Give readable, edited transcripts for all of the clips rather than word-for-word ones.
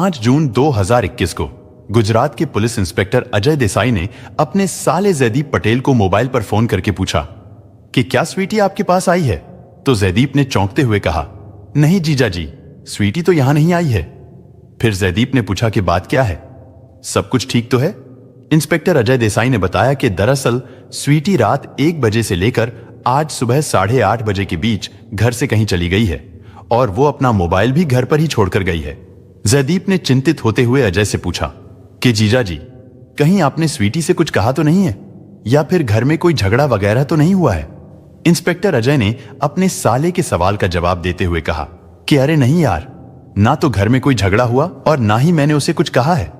5 जून 2021 को गुजरात के police inspector Ajay Desai ने अपने साले जयदीप पटेल को मोबाइल पर फोन करके पूछा कि क्या स्वीटी आपके पास आई है। तो जयदीप ने चौंकते हुए कहा, नहीं जीजा जी, स्वीटी तो यहां नहीं आई है। फिर जयदीप ने पूछा कि बात क्या है, सब कुछ ठीक तो है। इंस्पेक्टर अजय देसाई ने बताया कि दरअसल स्वीटी रात 1 बजे से लेकर आज सुबह 8:30 बजे के बीच घर से कहीं चली गई है और वो अपना मोबाइल भी घर पर ही छोड़कर गई है। जयदीप ने चिंतित होते हुए अजय से पूछा कि जीजा जी, कहीं आपने स्वीटी से कुछ कहा तो नहीं है, या फिर घर में कोई झगड़ा वगैरह तो नहीं हुआ है। इंस्पेक्टर अजय ने अपने साले के सवाल का जवाब देते हुए कहा कि अरे नहीं यार, ना तो घर में कोई झगड़ा हुआ और ना ही मैंने उसे कुछ कहा है,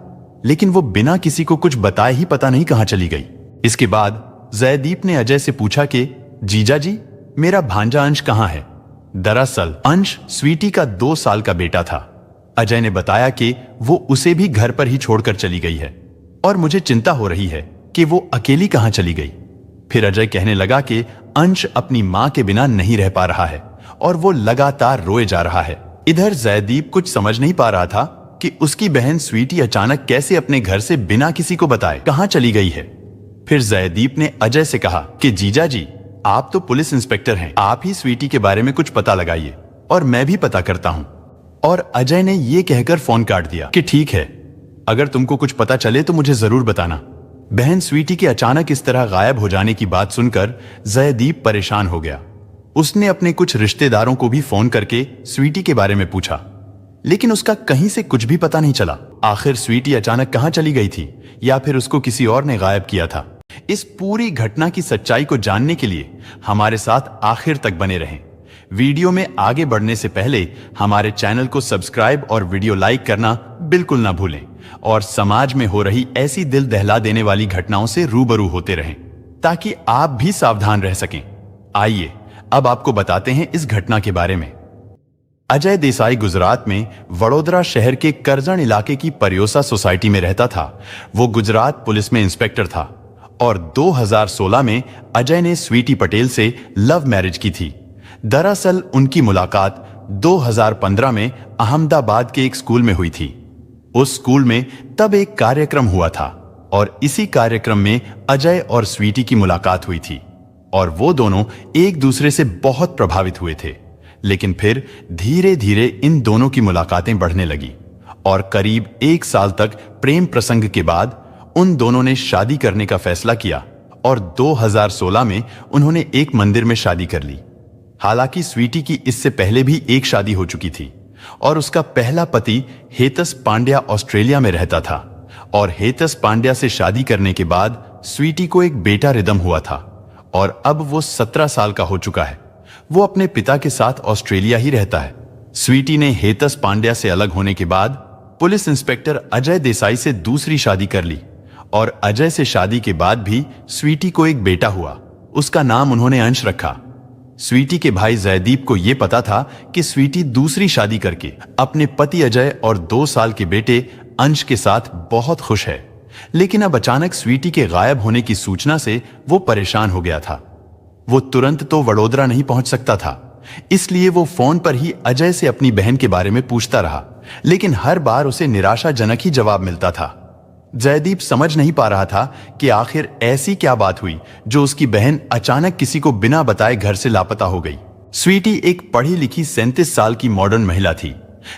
लेकिन वो बिना किसी को कुछ बताए ही पता नहीं कहां चली गई। इसके बाद जयदीप ने अजय से पूछा कि जीजा जी, मेरा भांजा अंश कहां है। दरअसल अंश स्वीटी का 2 साल का बेटा था। अजय ने बताया कि वो उसे भी घर पर ही छोड़कर चली गई है और मुझे चिंता हो रही है कि वो अकेली कहां चली गई। फिर अजय कहने लगा कि अंश अपनी मां के बिना नहीं रह पा रहा है और वो लगातार रोए जा रहा है। इधर जयदीप कुछ समझ नहीं पा रहा था कि उसकी बहन स्वीटी अचानक कैसे अपने घर से बिना किसी को बताए कहां चली गई है। फिर जयदीप ने अजय से कहा कि जीजा जी, आप तो पुलिस इंस्पेक्टर हैं, आप ही स्वीटी के बारे में कुछ पता लगाइए और मैं भी पता करता हूं। और अजय ने यह कहकर फोन काट दिया कि ठीक है, अगर तुमको कुछ पता चले तो मुझे जरूर बताना। बहन स्वीटी के अचानक इस तरह गायब हो जाने की बात सुनकर जयदीप परेशान हो गया। उसने अपने कुछ रिश्तेदारों को भी फोन करके स्वीटी के बारे में पूछा, लेकिन उसका कहीं से कुछ भी पता नहीं चला। आखिर स्वीटी अचानक कहां चली गई थी या फिर उसको किसी और ने गायब किया था। इस पूरी घटना की सच्चाई को जानने के लिए हमारे साथ आखिर तक बने रहें। वीडियो में आगे बढ़ने से पहले हमारे चैनल को सब्सक्राइब और वीडियो लाइक करना बिल्कुल ना भूलें और समाज में हो रही ऐसी दिल दहला देने वाली घटनाओं से रूबरू होते रहें ताकि आप भी सावधान रह सकें। आइए अब आपको बताते हैं इस घटना के बारे में। अजय देसाई गुजरात में वडोदरा शहर के करजण इलाके की परियोसा सोसाइटी में रहता था। वो गुजरात पुलिस में इंस्पेक्टर था और 2016 में अजय ने स्वीटी पटेल से लव मैरिज की थी। दरअसल उनकी मुलाकात 2015 में अहमदाबाद के एक स्कूल में हुई थी। उस स्कूल में तब एक कार्यक्रम हुआ था और इसी कार्यक्रम में अजय और स्वीटी की मुलाकात हुई थी और वो दोनों एक दूसरे से बहुत प्रभावित हुए थे। लेकिन फिर धीरे धीरे इन दोनों की मुलाकातें बढ़ने लगी और करीब 1 साल तक प्रेम प्रसंग के बाद उन दोनों ने शादी करने का फैसला किया और 2016 में उन्होंने एक मंदिर में शादी कर ली। हालांकि स्वीटी की इससे पहले भी एक शादी हो चुकी थी और उसका पहला पति हेतस पांड्या ऑस्ट्रेलिया में रहता था और हेतस पांड्या से शादी करने के बाद स्वीटी को एक बेटा रिदम हुआ था और अब वो 17 साल का हो चुका है। वो अपने पिता के साथ ऑस्ट्रेलिया ही रहता है। स्वीटी ने हेतस पांड्या से अलग होने के बाद पुलिस इंस्पेक्टर अजय देसाई से दूसरी शादी कर ली और अजय से शादी के बाद भी स्वीटी को एक बेटा हुआ। उसका नाम उन्होंने अंश रखा। स्वीटी के भाई जयदीप को यह पता था कि स्वीटी दूसरी शादी करके अपने पति अजय और 2 साल के बेटे अंश के साथ बहुत खुश है, लेकिन अब अचानक स्वीटी के गायब होने की सूचना से वो परेशान हो गया था। वो तुरंत तो वडोदरा नहीं पहुंच सकता था, इसलिए वो फोन पर ही अजय से अपनी बहन के बारे में पूछता रहा, लेकिन हर बार उसे निराशाजनक ही जवाब मिलता था। जयदीप समझ नहीं पा रहा था कि आखिर ऐसी क्या बात हुई जो उसकी बहन अचानक किसी को बिना बताए घर से लापता हो गई। स्वीटी एक पढ़ी लिखी 37 साल की मॉडर्न महिला थी,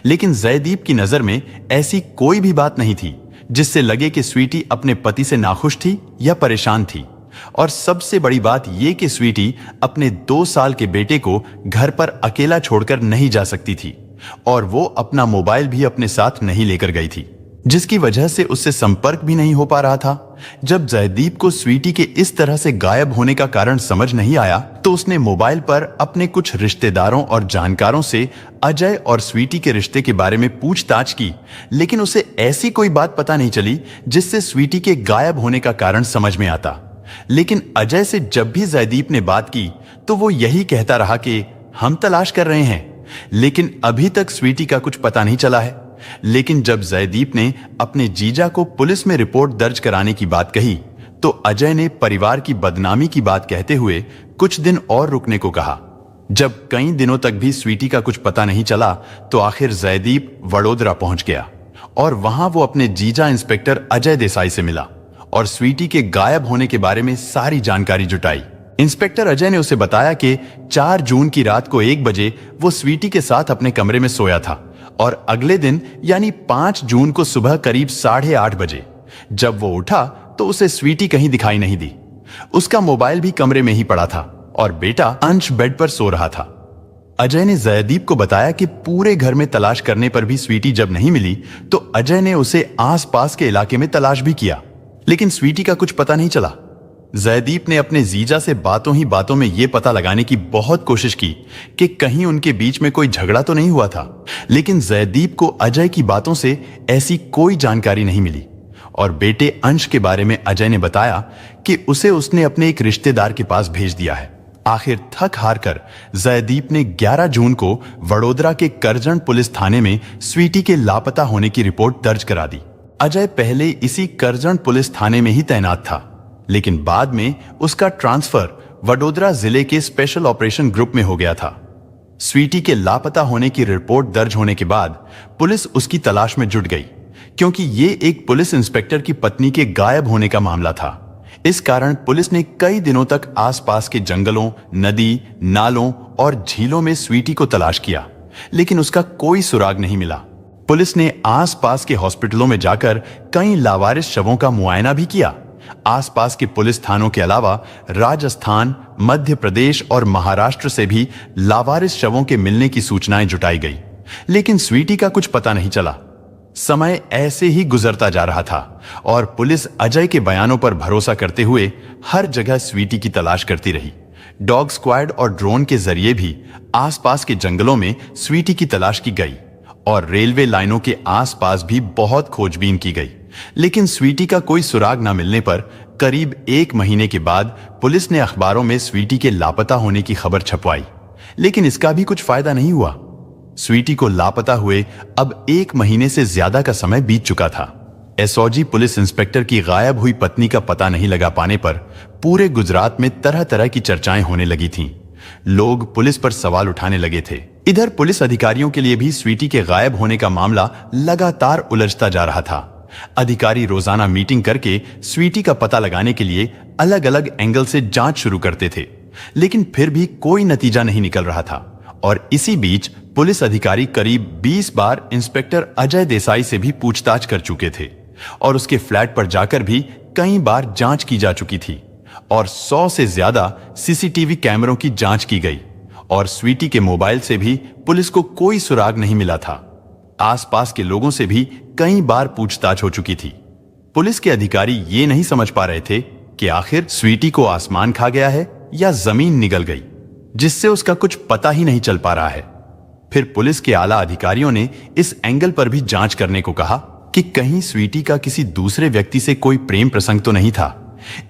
लेकिन जयदीप की नजर में ऐसी कोई भी बात नहीं थी जिससे लगे कि स्वीटी अपने पति से नाखुश थी या परेशान थी। और सबसे बड़ी बात यह कि स्वीटी अपने 2 साल के बेटे को घर पर अकेला छोड़कर नहीं जा सकती थी और वो अपना मोबाइल भी अपने साथ नहीं लेकर गई थी, जिसकी वजह से उससे संपर्क भी नहीं हो पा रहा था। जब जयदीप को स्वीटी के इस तरह से गायब होने का कारण समझ नहीं आया तो उसने मोबाइल पर अपने कुछ रिश्तेदारों और जानकारों से अजय और स्वीटी के रिश्ते के बारे में पूछताछ की, लेकिन उसे ऐसी कोई बात पता नहीं चली जिससे स्वीटी के गायब होने का कारण समझ में आता। लेकिन अजय से जब भी जयदीप ने बात की तो वो यही कहता रहा कि हम तलाश कर रहे हैं, लेकिन अभी तक स्वीटी का कुछ पता नहीं चला है। लेकिन जब जयदीप ने अपने जीजा को पुलिस में रिपोर्ट दर्ज कराने की बात कही तो अजय ने परिवार की बदनामी की बात कहते हुए कुछ दिन और रुकने को कहा। जब कई दिनों तक भी स्वीटी का कुछ पता नहीं चला तो आखिर जयदीप वडोदरा पहुंच गया और वहां वो अपने जीजा इंस्पेक्टर अजय देसाई से मिला और स्वीटी के गायब होने के बारे में सारी जानकारी जुटाई। इंस्पेक्टर अजय ने उसे बताया कि 4 जून की रात को 1 बजे वो स्वीटी के साथ अपने कमरे में सोया था और अगले दिन यानी 5 जून को सुबह करीब 8:30 बजे जब वो उठा तो उसे स्वीटी कहीं दिखाई नहीं दी। उसका मोबाइल भी कमरे में ही पड़ा था और बेटा अंश बेड पर सो रहा था। अजय ने जयदीप को बताया कि पूरे घर में तलाश करने पर भी स्वीटी जब नहीं मिली तो अजय ने उसे आसपास के इलाके में तलाश भी किया, लेकिन स्वीटी का कुछ पता नहीं चला। जयदीप ने अपने जीजा से बातों ही बातों में यह पता लगाने की बहुत कोशिश की कि कहीं उनके बीच में कोई झगड़ा तो नहीं हुआ था, लेकिन जयदीप को अजय की बातों से ऐसी कोई जानकारी नहीं मिली और बेटे अंश के बारे में अजय ने बताया कि उसे उसने अपने एक रिश्तेदार के पास भेज दिया है। आखिर थक हार कर जयदीप ने 11 जून को वडोदरा के करजन पुलिस थाने में स्वीटी के लापता होने की रिपोर्ट दर्ज करा दी। अजय पहले इसी करजन पुलिस थाने में ही तैनात था, लेकिन बाद में उसका ट्रांसफर वडोदरा जिले के स्पेशल ऑपरेशन ग्रुप में हो गया था। स्वीटी के लापता होने की रिपोर्ट दर्ज होने के बाद पुलिस उसकी तलाश में जुट गई, क्योंकि ये एक पुलिस इंस्पेक्टर की पत्नी के गायब होने का मामला था। इस कारण पुलिस ने कई दिनों तक आसपास के जंगलों, नदी, नालों और झीलों में स्वीटी को तलाश किया, लेकिन उसका कोई सुराग नहीं मिला। पुलिस ने आसपास के हॉस्पिटलों में जाकर कई लावारिस शवों का मुआयना भी किया। आसपास के पुलिस थानों के अलावा राजस्थान, मध्य प्रदेश और महाराष्ट्र से भी लावारिस शवों के मिलने की सूचनाएं जुटाई गई, लेकिन स्वीटी का कुछ पता नहीं चला। समय ऐसे ही गुजरता जा रहा था और पुलिस अजय के बयानों पर भरोसा करते हुए हर जगह स्वीटी की तलाश करती रही। डॉग स्क्वाड और ड्रोन के जरिए भी आसपास के जंगलों में स्वीटी की तलाश की गई और रेलवे लाइनों के आसपास भी बहुत खोजबीन की गई, लेकिन स्वीटी का कोई सुराग न मिलने पर करीब 1 महीने के बाद पुलिस ने अखबारों में स्वीटी के लापता होने की खबर छपवाई, लेकिन इसका भी कुछ फायदा नहीं हुआ। स्वीटी को लापता हुए अब 1 महीने से ज्यादा का समय बीत चुका था। एसओजी पुलिस इंस्पेक्टर की गायब हुई पत्नी का पता नहीं लगा पाने पर पूरे गुजरात में तरह तरह की चर्चाएं होने लगी थीं। लोग पुलिस पर सवाल उठाने लगे थे। इधर पुलिस अधिकारियों के लिए भी स्वीटी के गायब होने का मामला लगातार उलझता जा रहा था। अधिकारी रोजाना मीटिंग करके स्वीटी का पता लगाने के लिए अलग अलग एंगल से जांच शुरू करते थे, लेकिन फिर भी कोई नतीजा नहीं निकल रहा था। और इसी बीच पुलिस अधिकारी करीब 20 बार इंस्पेक्टर अजय देसाई से भी पूछताछ कर चुके थे और उसके फ्लैट पर जाकर भी कई बार जांच की जा चुकी थी और 100 से ज्यादा सीसीटीवी कैमरों की जांच की गई और स्वीटी के मोबाइल से भी पुलिस को कोई सुराग नहीं मिला था। आसपास के लोगों से भी कई बार पूछताछ हो चुकी थी। पुलिस के अधिकारी ये नहीं समझ पा रहे थे कि आखिर स्वीटी को आसमान खा गया है या जमीन निगल गई, जिससे उसका कुछ पता ही नहीं चल पा रहा है। फिर पुलिस के आला अधिकारियों ने इस एंगल पर भी जांच करने को कहा कि कहीं स्वीटी का किसी दूसरे व्यक्ति से कोई प्रेम प्रसंग तो नहीं था।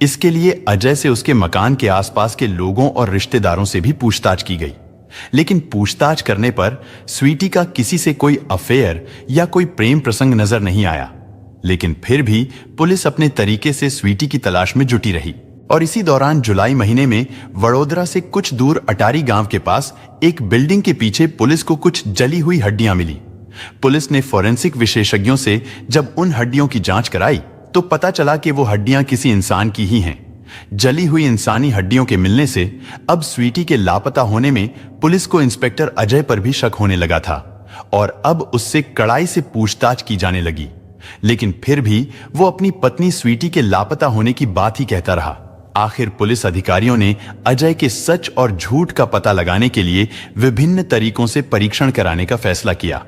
इसके लिए अजय से उसके मकान के आसपास के लोगों और रिश्तेदारों से भी पूछताछ की गई, लेकिन पूछताछ करने पर स्वीटी का किसी से कोई अफेयर या कोई प्रेम प्रसंग नजर नहीं आया। लेकिन फिर भी पुलिस अपने तरीके से स्वीटी की तलाश में जुटी रही और इसी दौरान जुलाई महीने में वडोदरा से कुछ दूर अटारी गांव के पास एक बिल्डिंग के पीछे पुलिस को कुछ जली हुई हड्डियां मिली। पुलिस ने फोरेंसिक विशेषज्ञों से जब उन हड्डियों की जांच कराई तो पता चला कि वो हड्डियां किसी इंसान की ही हैं। जली हुई इंसानी हड्डियों के मिलने से अब स्वीटी के लापता होने में पुलिस को इंस्पेक्टर अजय पर भी शक होने लगा था और अब उससे कड़ाई से पूछताछ की जाने लगी, लेकिन फिर भी वो अपनी पत्नी स्वीटी के लापता होने की बात ही कहता रहा। आखिर पुलिस अधिकारियों ने अजय के सच और झूठ का पता लगाने के लिए विभिन्न तरीकों से परीक्षण कराने का फैसला किया।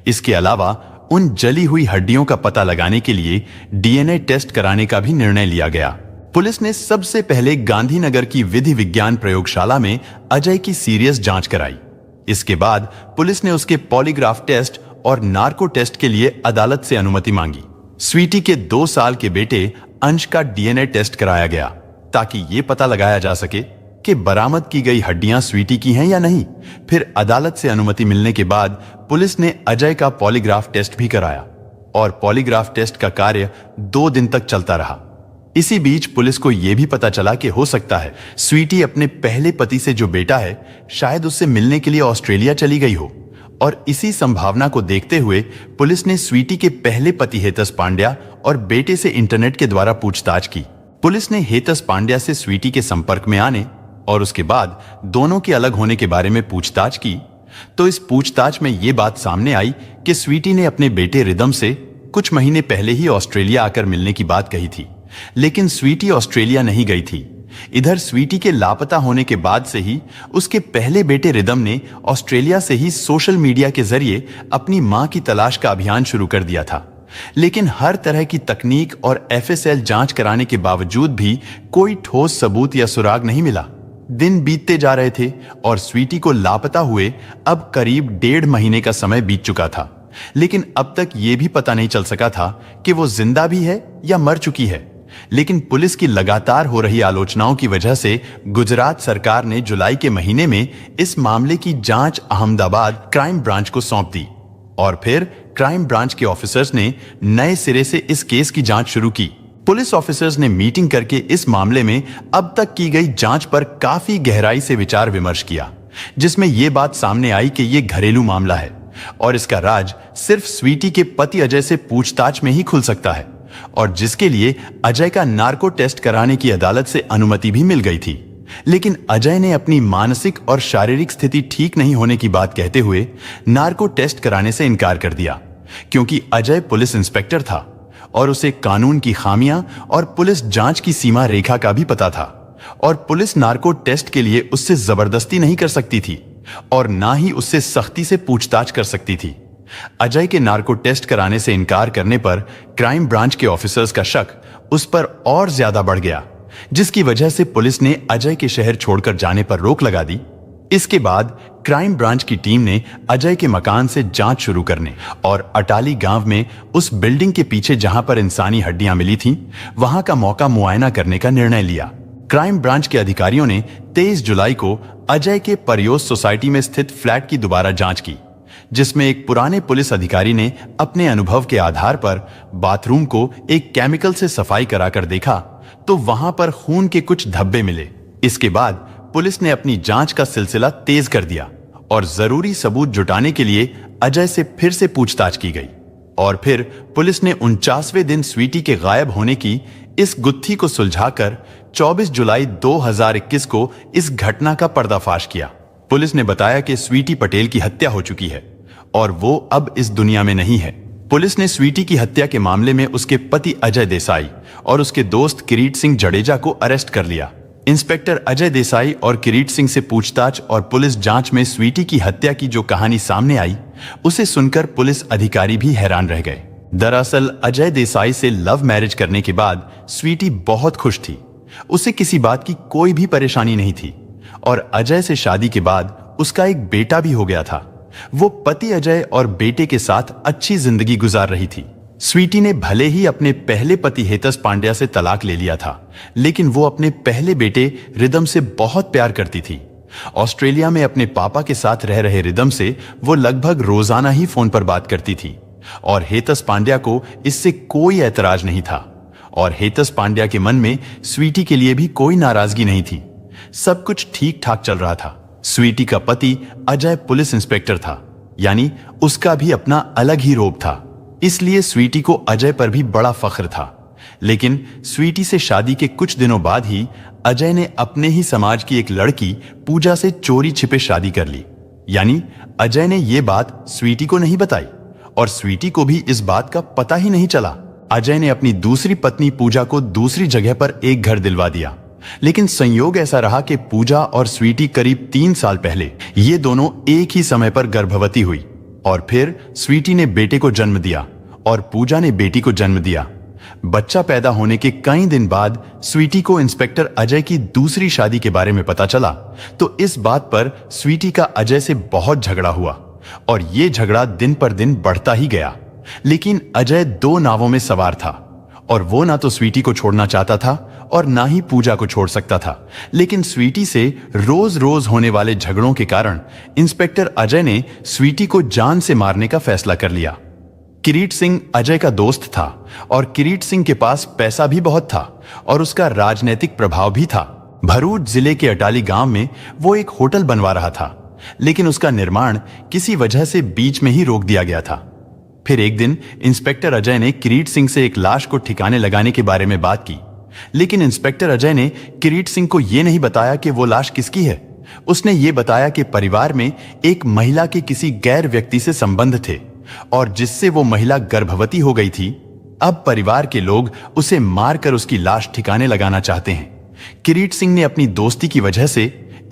इसके अलावा उन जली हुई हड्डियों का पता लगाने के लिए डीएनए टेस्ट कराने का भी निर्णय लिया गया। पुलिस ने सबसे पहले गांधीनगर की विधि विज्ञान प्रयोगशाला में अजय की सीरियस जांच कराई। इसके बाद पुलिस ने उसके पॉलीग्राफ टेस्ट और नार्को टेस्ट के लिए अदालत से अनुमति मांगी। स्वीटी के 2 साल के बेटे अंश का डीएनए टेस्ट कराया गया ताकि यह पता लगाया जा सके कि बरामद की गई हड्डियां स्वीटी की हैं या नहीं। फिर अदालत से अनुमति मिलने के बाद पुलिस ने अजय का पॉलीग्राफ टेस्ट भी कराया और पॉलीग्राफ टेस्ट का कार्य 2 दिन तक चलता रहा। इसी बीच पुलिस को यह भी पता चला कि हो सकता है स्वीटी अपने पहले पति से जो बेटा है शायद उससे मिलने के लिए ऑस्ट्रेलिया चली गई हो और इसी संभावना को देखते हुए पुलिस ने स्वीटी के पहले पति हेतस पांड्या और बेटे से इंटरनेट के द्वारा पूछताछ की। पुलिस ने हेतस पांड्या से स्वीटी के संपर्क में आने और उसके बाद दोनों के अलग होने के बारे में पूछताछ की, तो इस पूछताछ में यह बात सामने आई कि स्वीटी ने अपने बेटे रिदम से कुछ महीने पहले ही ऑस्ट्रेलिया आकर मिलने की बात कही थी, लेकिन स्वीटी ऑस्ट्रेलिया नहीं गई थी। इधर स्वीटी के लापता होने के बाद से ही उसके पहले बेटे रिदम ने ऑस्ट्रेलिया से ही सोशल मीडिया के जरिए अपनी मां की तलाश का अभियान शुरू कर दिया था, लेकिन हर तरह की तकनीक और एफएसएल जांच कराने के बावजूद भी कोई ठोस सबूत या सुराग नहीं मिला। दिन बीतते जा रहे थे और स्वीटी को लापता हुए अब करीब 1.5 महीने का समय बीत चुका था, लेकिन अब तक यह भी पता नहीं चल सका था कि वो जिंदा भी है या मर चुकी है। लेकिन पुलिस की लगातार हो रही आलोचनाओं की वजह से गुजरात सरकार ने जुलाई के महीने में इस मामले की जांच अहमदाबाद क्राइम ब्रांच को सौंप दी और फिर क्राइम ब्रांच के ऑफिसर्स ने नए सिरे से इस केस की जांच शुरू की। पुलिस ऑफिसर्स ने मीटिंग करके इस मामले में अब तक की गई जांच पर काफी गहराई से विचार विमर्श किया, जिसमें यह बात सामने आई कि यह घरेलू मामला है और इसका राज सिर्फ स्वीटी के पति अजय से पूछताछ में ही खुल सकता है, और जिसके लिए अजय का नार्को टेस्ट कराने की अदालत से अनुमति भी मिल गई थी। लेकिन अजय ने अपनी मानसिक और शारीरिक स्थिति ठीक नहीं होने की बात कहते हुए नार्को टेस्ट कराने से इनकार कर दिया, क्योंकि अजय पुलिस इंस्पेक्टर था और उसे कानून की खामियां और पुलिस जांच की सीमा रेखा का भी पता था, और पुलिस नार्को टेस्ट के लिए उससे जबरदस्ती नहीं कर सकती थी और ना ही उससे सख्ती से पूछताछ कर सकती थी। अजय के नार्को टेस्ट कराने से इनकार करने पर क्राइम ब्रांच के ऑफिसर्स का शक उस पर और ज्यादा बढ़ गया, जिसकी वजह से पुलिस ने अजय के शहर छोड़कर जाने पर रोक लगा दी। इसके बाद क्राइम ब्रांच की टीम ने अजय के मकान से जांच शुरू करने और अटाली गांव में उस बिल्डिंग के पीछे जहां पर इंसानी हड्डियां मिली थीं, वहां का मौका मुआयना करने का निर्णय लिया। क्राइम ब्रांच के अधिकारियों ने 23 जुलाई को अजय के परियोस सोसाइटी में स्थित फ्लैट की दोबारा जांच की, जिसमें एक पुराने पुलिस अधिकारी ने अपने अनुभव के आधार पर बाथरूम को एक केमिकल से सफाई कराकर देखा तो वहां पर खून के कुछ धब्बे मिले। इसके बाद पुलिस ने अपनी जांच का सिलसिला तेज कर दिया और जरूरी सबूत जुटाने के लिए अजय से फिर से पूछताछ की गई, और फिर पुलिस ने 49वें दिन स्वीटी के गायब होने की इस गुत्थी को सुलझाकर 24 जुलाई 2021 को इस घटना का पर्दाफाश किया। पुलिस ने बताया कि स्वीटी पटेल की हत्या हो चुकी है और वो अब इस दुनिया में नहीं है। पुलिस ने स्वीटी की हत्या के मामले में उसके पति अजय देसाई और उसके दोस्त किरीट सिंह जडेजा को अरेस्ट कर लिया। इंस्पेक्टर अजय देसाई और किरीट सिंह से पूछताछ और पुलिस जांच में स्वीटी की हत्या की जो कहानी सामने आई, उसे सुनकर पुलिस अधिकारी भी हैरान रह गए। दरअसल अजय देसाई से लव मैरिज करने के बाद स्वीटी बहुत खुश थी। उसे किसी बात की कोई भी परेशानी नहीं थी और अजय से शादी के बाद उसका एक बेटा भी हो गया था। वो पति अजय और बेटे के साथ अच्छी जिंदगी गुजार रही थी। स्वीटी ने भले ही अपने पहले पति हेतस पांड्या से तलाक ले लिया था, लेकिन वो अपने पहले बेटे रिदम से बहुत प्यार करती थी। ऑस्ट्रेलिया में अपने पापा के साथ रह रहे रिदम से वो लगभग रोजाना ही फोन पर बात करती थी और हेतस पांड्या को इससे कोई ऐतराज नहीं था, और हेतस पांड्या के मन में स्वीटी के लिए भी कोई नाराजगी नहीं थी। सब कुछ ठीक ठाक चल रहा था। स्वीटी का पति अजय पुलिस इंस्पेक्टर था, यानी उसका भी अपना अलग ही रोब था, इसलिए स्वीटी को अजय पर भी बड़ा फख्र था। लेकिन स्वीटी से शादी के कुछ दिनों बाद ही अजय ने अपने ही समाज की एक लड़की पूजा से चोरी छिपे शादी कर ली। यानी अजय ने यह बात स्वीटी को नहीं बताई और स्वीटी को भी इस बात का पता ही नहीं चला। अजय ने अपनी दूसरी पत्नी पूजा को दूसरी जगह पर एक घर दिलवा दिया, लेकिन संयोग ऐसा रहा कि पूजा और स्वीटी करीब 3 साल पहले ये दोनों एक ही समय पर गर्भवती हुई और फिर स्वीटी ने बेटे को जन्म दिया और पूजा ने बेटी को जन्म दिया। बच्चा पैदा होने के कई दिन बाद स्वीटी को इंस्पेक्टर अजय की दूसरी शादी के बारे में पता चला, तो इस बात पर स्वीटी का अजय से बहुत झगड़ा हुआ और ये झगड़ा दिन पर दिन बढ़ता ही गया। लेकिन अजय 2 नावों में सवार था और वो ना तो स्वीटी को छोड़ना चाहता था और ना ही पूजा को छोड़ सकता था। लेकिन स्वीटी से रोज रोज होने वाले झगड़ों के कारण इंस्पेक्टर अजय ने स्वीटी को जान से मारने का फैसला कर लिया। किरीट सिंह अजय का दोस्त था और किरीट सिंह के पास पैसा भी बहुत था और उसका राजनीतिक प्रभाव भी था। भरूच जिले के अटाली गांव में वो एक होटल बनवा रहा था लेकिन उसका निर्माण किसी वजह से बीच में ही रोक दिया गया था। फिर एक दिन इंस्पेक्टर अजय ने किरीट सिंह से एक लाश को ठिकाने लगाने के बारे में बात की, लेकिन इंस्पेक्टर अजय ने किरीट सिंह को यह नहीं बताया कि वो लाश किसकी है। उसने ये बताया कि परिवार में एक महिला के किसी गैर व्यक्ति से संबंध थे और जिससे वो महिला गर्भवती हो गई थी। अब परिवार के लोग उसे मारकर उसकी लाश ठिकाने लगाना चाहते हैं। किरीट सिंह ने अपनी दोस्ती की वजह से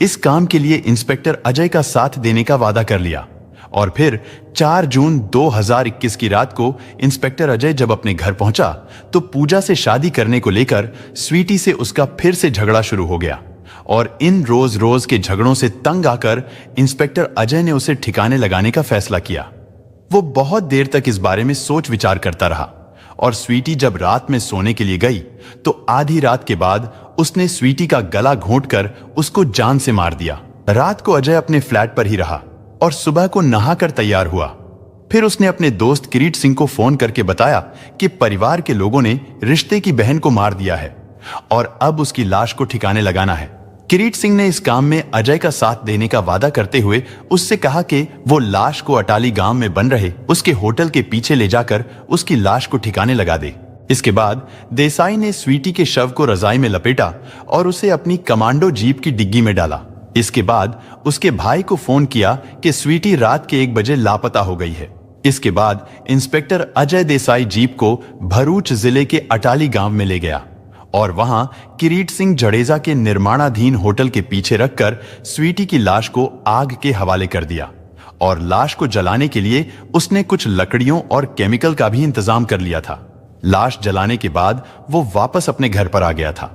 इस काम के लिए इंस्पेक्टर अजय का साथ देने का वादा कर लिया और फिर 4 जून 2021 की रात को इंस्पेक्टर अजय जब अपने घर पहुंचा तो पूजा से शादी करने को लेकर स्वीटी से उसका फिर से झगड़ा शुरू हो गया और इन रोज रोज के झगड़ों से तंग आकर इंस्पेक्टर अजय ने उसे ठिकाने लगाने का फैसला किया। वो बहुत देर तक इस बारे में सोच विचार करता रहा और स्वीटी जब रात में सोने के लिए गई तो आधी रात के बाद उसने स्वीटी का गला घोंटकर उसको जान से मार दिया। रात को अजय अपने फ्लैट पर ही रहा और सुबह को नहाकर तैयार हुआ। फिर उसने अपने दोस्त किरीट सिंह को फोन करके बताया कि परिवार के लोगों ने रिश्ते की बहन को मार दिया है और अब उसकी लाश को ठिकाने लगाना है। किरीट सिंह ने इस काम में अजय का साथ देने का वादा करते हुए उससे कहा कि वो लाश को अटाली गांव में बन रहे उसके होटल के पीछे ले जाकर उसकी लाश को ठिकाने लगा दे। इसके बाद देसाई ने स्वीटी के शव को रजाई में लपेटा और उसे अपनी कमांडो जीप की डिग्गी में डाला। इसके बाद उसके भाई को फोन किया कि स्वीटी रात के 1 बजे लापता हो गई है। इसके बाद इंस्पेक्टर अजय देसाई जीप को भरूच जिले के अटाली गांव में ले गया और वहां किरीट सिंह जडेजा के निर्माणाधीन होटल के पीछे रखकर स्वीटी की लाश को आग के हवाले कर दिया और लाश को जलाने के लिए उसने कुछ लकड़ियों और केमिकल का भी इंतजाम कर लिया था। लाश जलाने के बाद वो वापस अपने घर पर आ गया था।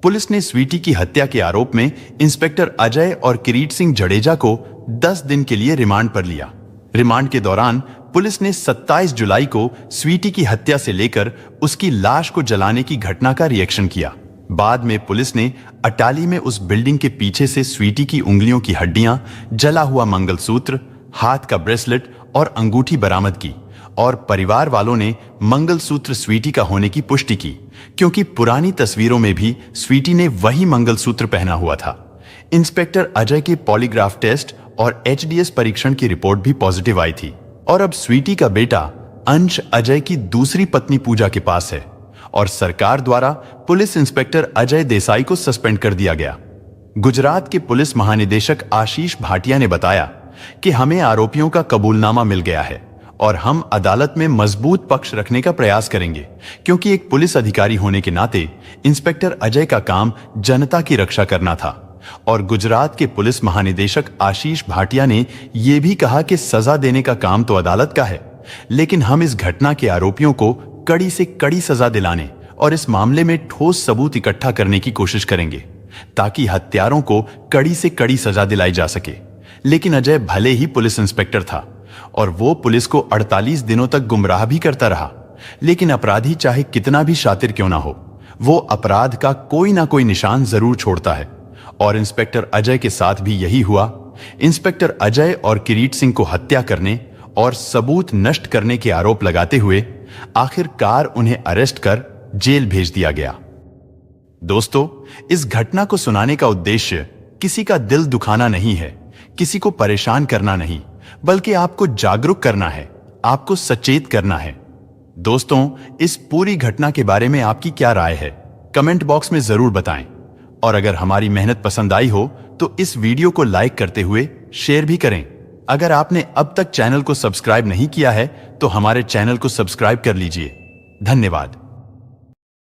पुलिस ने स्वीटी की हत्या के आरोप में इंस्पेक्टर अजय और किरीट सिंह जडेजा को 10 दिन के लिए रिमांड पर लिया। रिमांड के दौरान पुलिस ने 27 जुलाई को स्वीटी की हत्या से लेकर उसकी लाश को जलाने की घटना का रिएक्शन किया। बाद में पुलिस ने अटाली में उस बिल्डिंग के पीछे से स्वीटी की उंगलियों की हड्डियां, जला हुआ मंगलसूत्र, हाथ का ब्रेसलेट और अंगूठी बरामद की और परिवार वालों ने मंगलसूत्र स्वीटी का होने की पुष्टि की क्योंकि पुरानी तस्वीरों में भी स्वीटी ने वही मंगलसूत्र पहना हुआ था। इंस्पेक्टर अजय के पॉलीग्राफ टेस्ट और एचडीएस परीक्षण की रिपोर्ट भी पॉजिटिव आई थी और अब स्वीटी का बेटा अंश अजय की दूसरी पत्नी पूजा के पास है और सरकार द्वारा पुलिस इंस्पेक्टर अजय देसाई को सस्पेंड कर दिया गया। गुजरात के पुलिस महानिदेशक आशीष भाटिया ने बताया कि हमें आरोपियों का कबूलनामा मिल गया है और हम अदालत में मजबूत पक्ष रखने का प्रयास करेंगे क्योंकि एक पुलिस अधिकारी होने के नाते इंस्पेक्टर अजय का काम जनता की रक्षा करना था। और गुजरात के पुलिस महानिदेशक आशीष भाटिया ने यह भी कहा कि सजा देने का काम तो अदालत का है, लेकिन हम इस घटना के आरोपियों को कड़ी से कड़ी सजा दिलाने और इस मामले में ठोस सबूत इकट्ठा करने की कोशिश करेंगे ताकि हत्यारों को कड़ी से कड़ी सजा दिलाई जा सके। लेकिन अजय भले ही पुलिस इंस्पेक्टर था और वो पुलिस को 48 दिनों तक गुमराह भी करता रहा, लेकिन अपराधी चाहे कितना भी शातिर क्यों ना हो, वो अपराध का कोई ना कोई निशान जरूर छोड़ता है और इंस्पेक्टर अजय के साथ भी यही हुआ। इंस्पेक्टर अजय और किरीट सिंह को हत्या करने और सबूत नष्ट करने के आरोप लगाते हुए आखिरकार उन्हें अरेस्ट कर जेल भेज दिया गया। दोस्तों, इस घटना को सुनाने का उद्देश्य किसी का दिल दुखाना नहीं है, किसी को परेशान करना नहीं, बल्कि आपको जागरूक करना है, आपको सचेत करना है। दोस्तों, इस पूरी घटना के बारे में आपकी क्या राय है, कमेंट बॉक्स में जरूर बताएं। और अगर हमारी मेहनत पसंद आई हो तो इस वीडियो को लाइक करते हुए शेयर भी करें। अगर आपने अब तक चैनल को सब्सक्राइब नहीं किया है तो हमारे चैनल को सब्सक्राइब कर लीजिए। धन्यवाद।